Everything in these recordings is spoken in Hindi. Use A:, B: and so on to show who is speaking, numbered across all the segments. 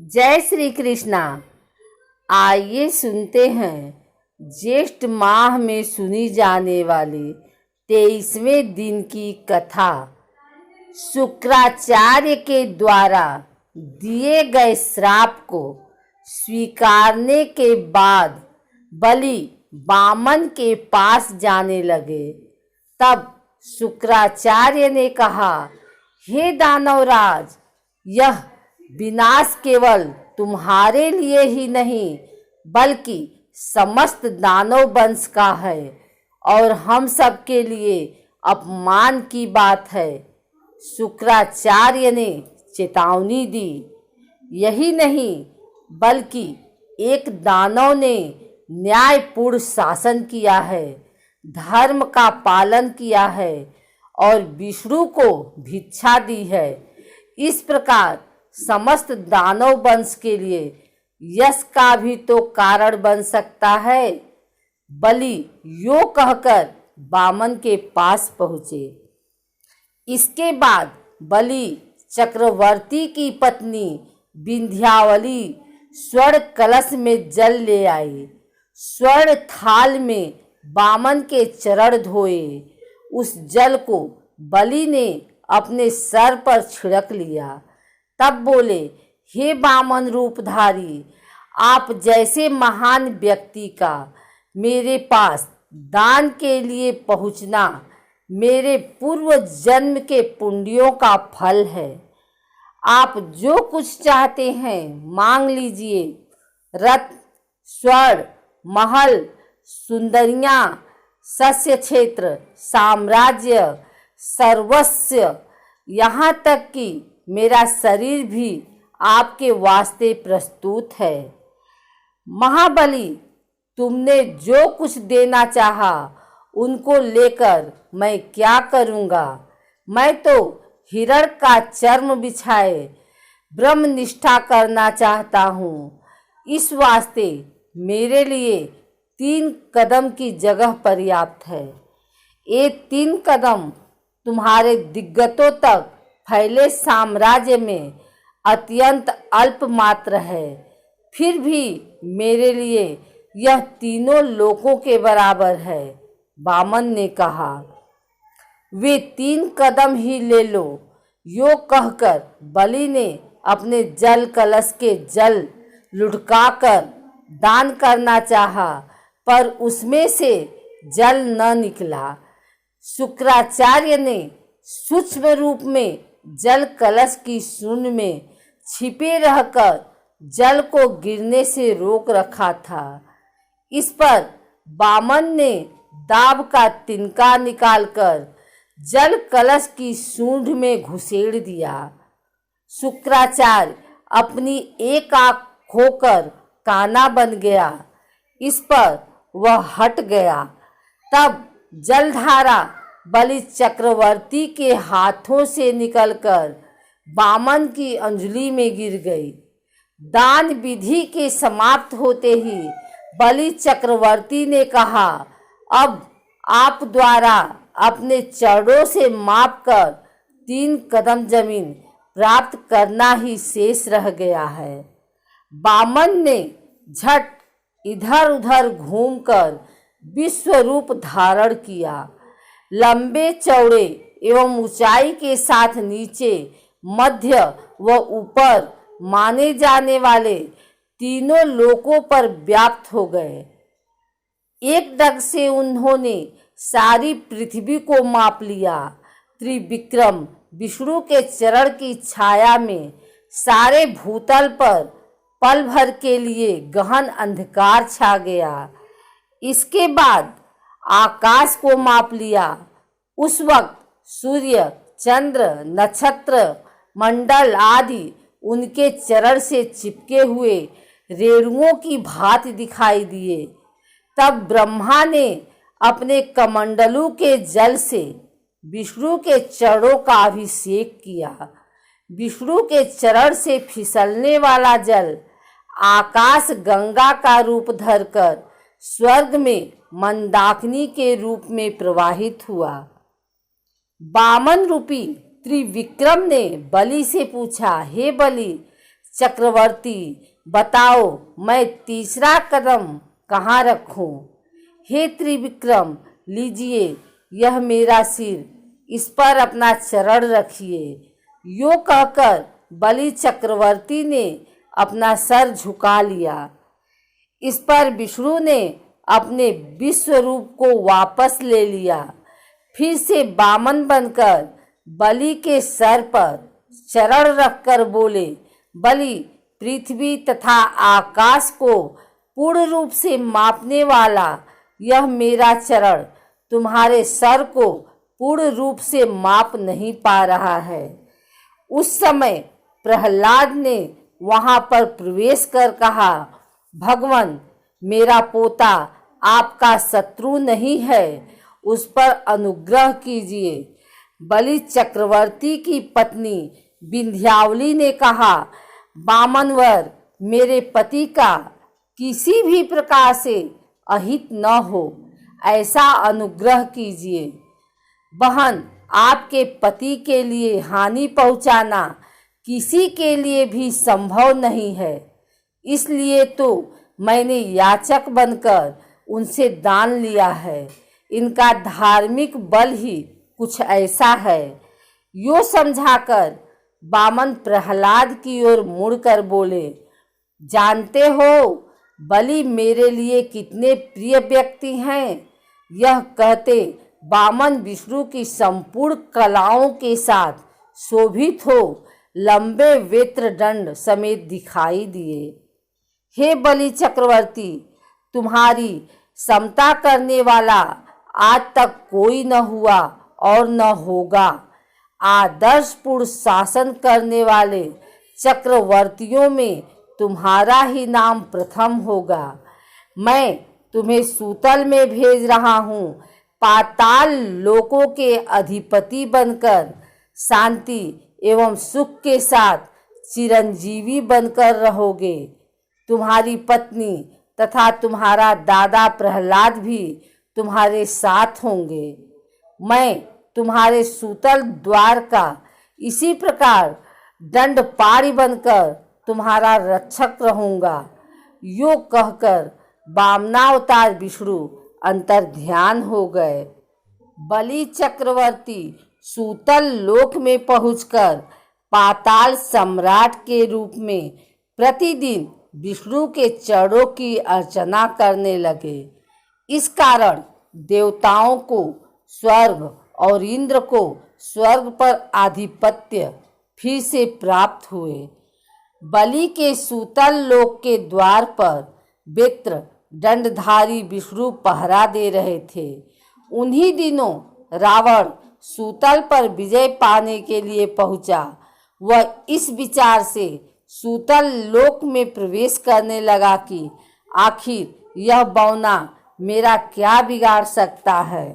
A: जय श्री कृष्णा। आइए सुनते हैं ज्येष्ठ माह में सुनी जाने वाली 23वें दिन की कथा। शुक्राचार्य के द्वारा दिए गए श्राप को स्वीकारने के बाद बलि वामन के पास जाने लगे। तब शुक्राचार्य ने कहा, हे दानवराज, यह विनाश केवल तुम्हारे लिए ही नहीं बल्कि समस्त दानव वंश का है और हम सब के लिए अपमान की बात है। शुक्राचार्य ने चेतावनी दी। यही नहीं बल्कि एक दानव ने न्यायपूर्ण शासन किया है, धर्म का पालन किया है और विष्णु को भिक्षा दी है। इस प्रकार समस्त दानव वंश के लिए यश का भी तो कारण बन सकता है। बलि यो कहकर वामन के पास पहुँचे। इसके बाद बलि चक्रवर्ती की पत्नी विंध्यावली स्वर्ण कलश में जल ले आई। स्वर्ण थाल में वामन के चरण धोए। उस जल को बलि ने अपने सर पर छिड़क लिया। तब बोले, हे वामन रूपधारी, आप जैसे महान व्यक्ति का मेरे पास दान के लिए पहुँचना मेरे पूर्व जन्म के पुण्यों का फल है। आप जो कुछ चाहते हैं मांग लीजिए। रत्न, स्वर्ण, महल, सुंदरियां, शस्य क्षेत्र, साम्राज्य, सर्वस्व, यहाँ तक कि मेरा शरीर भी आपके वास्ते प्रस्तुत है। महाबली, तुमने जो कुछ देना चाहा उनको लेकर मैं क्या करूँगा। मैं तो हिरण का चर्म बिछाए ब्रह्मनिष्ठा करना चाहता हूँ। इस वास्ते मेरे लिए 3 कदम की जगह पर्याप्त है। ये 3 कदम तुम्हारे दिग्गतों तक फैले साम्राज्य में अत्यंत अल्प मात्र है। फिर भी मेरे लिए यह तीनों लोकों के बराबर है। वामन ने कहा, वे 3 कदम ही ले लो। यो कहकर बलि ने अपने जल कलश के जल लुढ़काकर दान करना चाहा, पर उसमें से जल न निकला। शुक्राचार्य ने सूक्ष्म रूप में जल कलश की शून्य में छिपे रहकर जल को गिरने से रोक रखा था। इस पर वामन ने दाब का तिनका निकालकर जल कलश की सूंड में घुसेड़ दिया। शुक्राचार्य अपनी एक आँख खोकर काना बन गया। इस पर वह हट गया। तब जलधारा बलि चक्रवर्ती के हाथों से निकलकर वामन की अंजलि में गिर गई। दान विधि के समाप्त होते ही बलि चक्रवर्ती ने कहा, अब आप द्वारा अपने चरणों से मापकर 3 कदम जमीन प्राप्त करना ही शेष रह गया है। वामन ने झट इधर उधर घूमकर विश्व रूप धारण किया। लंबे चौड़े एवं ऊंचाई के साथ नीचे, मध्य व ऊपर माने जाने वाले तीनों लोकों पर व्याप्त हो गए। एक डग से उन्होंने सारी पृथ्वी को माप लिया। त्रिविक्रम विष्णु के चरण की छाया में सारे भूतल पर पल भर के लिए गहन अंधकार छा गया। इसके बाद आकाश को माप लिया। उस वक्त सूर्य, चंद्र, नक्षत्र मंडल आदि उनके चरण से चिपके हुए रेणुओं की भांति दिखाई दिए। तब ब्रह्मा ने अपने कमंडलू के जल से विष्णु के चरणों का अभिषेक किया। विष्णु के चरण से फिसलने वाला जल आकाश गंगा का रूप धरकर स्वर्ग में मंदाकिनी के रूप में प्रवाहित हुआ। वामन रूपी त्रिविक्रम ने बलि से पूछा, हे बलि, चक्रवर्ती, बताओ मैं तीसरा कदम कहाँ रखूं? हे त्रिविक्रम, लीजिए यह मेरा सिर, इस पर अपना चरण रखिए। यो कहकर बलि चक्रवर्ती ने अपना सर झुका लिया। इस पर विष्णु ने अपने विश्व रूप को वापस ले लिया। फिर से बामन बनकर बलि के सर पर चरण रखकर बोले, बलि, पृथ्वी तथा आकाश को पूर्ण रूप से मापने वाला यह मेरा चरण तुम्हारे सर को पूर्ण रूप से माप नहीं पा रहा है। उस समय प्रहलाद ने वहां पर प्रवेश कर कहा, भगवान, मेरा पोता आपका शत्रु नहीं है, उस पर अनुग्रह कीजिए। बलि चक्रवर्ती की पत्नी विंध्यावली ने कहा, वामनवर, मेरे पति का किसी भी प्रकार से अहित न हो, ऐसा अनुग्रह कीजिए। बहन, आपके पति के लिए हानि पहुंचाना किसी के लिए भी संभव नहीं है, इसलिए तो मैंने याचक बनकर उनसे दान लिया है। इनका धार्मिक बल ही कुछ ऐसा है। यो समझाकर वामन प्रहलाद की ओर मुड़कर बोले, जानते हो बलि मेरे लिए कितने प्रिय व्यक्ति हैं? यह कहते वामन विष्णु की संपूर्ण कलाओं के साथ शोभित हो लंबे वेत्र दंड समेत दिखाई दिए। हे बलि चक्रवर्ती, तुम्हारी समता करने वाला आज तक कोई न हुआ और न होगा। आदर्शपूर्ण शासन करने वाले चक्रवर्तियों में तुम्हारा ही नाम प्रथम होगा। मैं तुम्हें सूतल में भेज रहा हूँ। पाताल लोकों के अधिपति बनकर शांति एवं सुख के साथ चिरंजीवी बनकर रहोगे। तुम्हारी पत्नी तथा तुम्हारा दादा प्रहलाद भी तुम्हारे साथ होंगे। मैं तुम्हारे सूतल द्वार का इसी प्रकार दंडपाणी बनकर तुम्हारा रक्षक रहूंगा। यो कहकर वामनावतार विष्णु अंतर ध्यान हो गए। बलि चक्रवर्ती सूतल लोक में पहुंचकर पाताल सम्राट के रूप में प्रतिदिन विष्णु के चरणों की अर्चना करने लगे। इस कारण देवताओं को स्वर्ग और इंद्र को स्वर्ग पर आधिपत्य फिर से प्राप्त हुए। बलि के सूतल लोक के द्वार पर वेत्र दंडधारी विष्णु पहरा दे रहे थे। उन्हीं दिनों रावण सूतल पर विजय पाने के लिए पहुंचा। वह इस विचार से सूतल लोक में प्रवेश करने लगा कि आखिर यह बौना मेरा क्या बिगाड़ सकता है।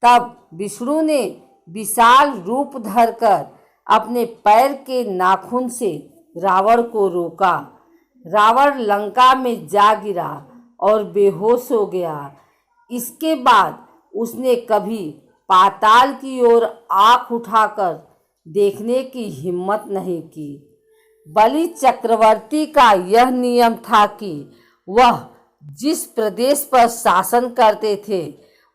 A: तब विष्णु ने विशाल रूप धरकर अपने पैर के नाखून से रावण को रोका। रावण लंका में जा गिरा और बेहोश हो गया। इसके बाद उसने कभी पाताल की ओर आंख उठाकर देखने की हिम्मत नहीं की। बलि चक्रवर्ती का यह नियम था कि वह जिस प्रदेश पर शासन करते थे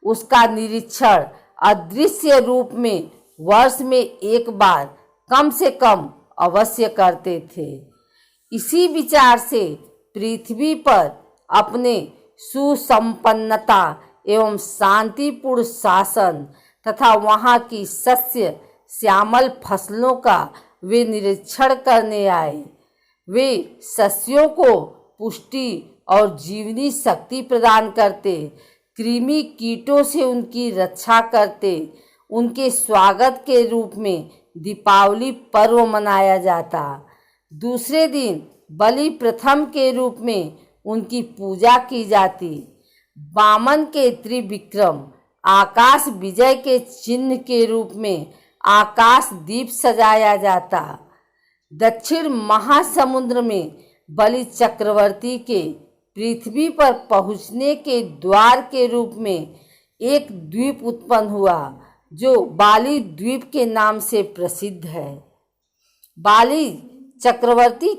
A: उसका निरीक्षण अदृश्य रूप में वर्ष में एक बार कम से कम अवश्य करते थे। इसी विचार से पृथ्वी पर अपने सुसंपन्नता एवं शांतिपूर्ण शासन तथा वहाँ की सस्य श्यामल फसलों का वे निरीक्षण करने आए। वे सस्यों को पुष्टि और जीवनी शक्ति प्रदान करते, कृमि कीटों से उनकी रक्षा करते। उनके स्वागत के रूप में दीपावली पर्व मनाया जाता। दूसरे दिन बलि प्रथम के रूप में उनकी पूजा की जाती। वामन के त्रिविक्रम आकाश विजय के चिन्ह के रूप में आकाश दीप सजाया जाता। दक्षिण महासमुद्र में बलि चक्रवर्ती के पृथ्वी पर पहुंचने के द्वार के रूप में एक द्वीप उत्पन्न हुआ जो बाली द्वीप के नाम से प्रसिद्ध है। बाली चक्रवर्ती